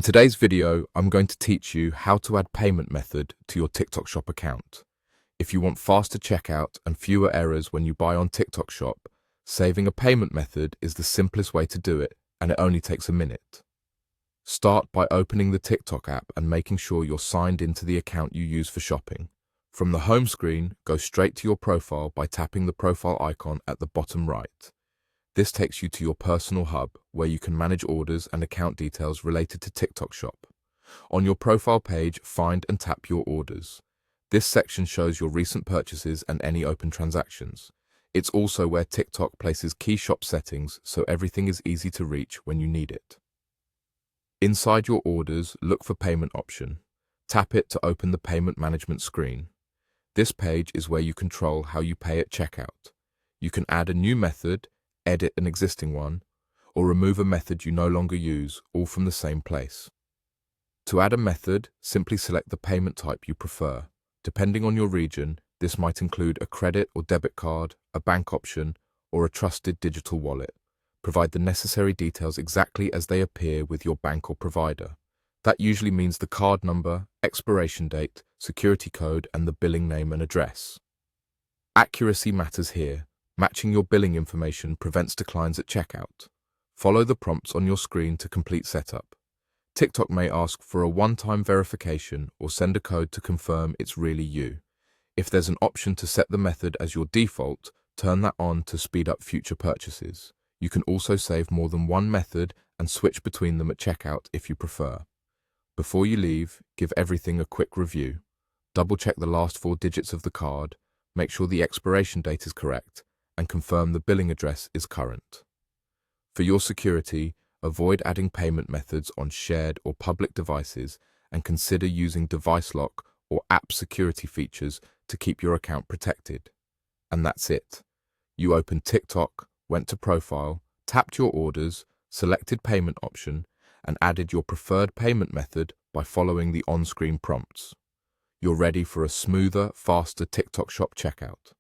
In today's video, I'm going to teach you how to add payment method to your TikTok Shop account. If you want faster checkout and fewer errors when you buy on TikTok Shop, saving a payment method is the simplest way to do it, and it only takes a minute. Start by opening the TikTok app and making sure you're signed into the account you use for shopping. From the home screen, go straight to your profile by tapping the profile icon at the bottom right. This takes you to your personal hub, where you can manage orders and account details related to TikTok Shop. On your profile page, find and tap your orders. This section shows your recent purchases and any open transactions. It's also where TikTok places key shop settings, so everything is easy to reach when you need it. Inside your orders, look for Payment option. Tap it to open the payment management screen. This page is where you control how you pay at checkout. You can add a new method, edit an existing one, or remove a method you no longer use, all from the same place. To add a method, simply select the payment type you prefer. Depending on your region, this might include a credit or debit card, a bank option, or a trusted digital wallet. Provide the necessary details exactly as they appear with your bank or provider. That usually means the card number, expiration date, security code, and the billing name and address. Accuracy matters here. Matching your billing information prevents declines at checkout. Follow the prompts on your screen to complete setup. TikTok may ask for a one-time verification or send a code to confirm it's really you. If there's an option to set the method as your default, turn that on to speed up future purchases. You can also save more than one method and switch between them at checkout if you prefer. Before you leave, give everything a quick review. Double-check the last 4 digits of the card, make sure the expiration date is correct, and confirm the billing address is current. For your security, avoid adding payment methods on shared or public devices and consider using device lock or app security features to keep your account protected. And that's it. You opened TikTok, went to profile, tapped your orders, selected payment option, and added your preferred payment method by following the on-screen prompts. You're ready for a smoother, faster TikTok Shop checkout.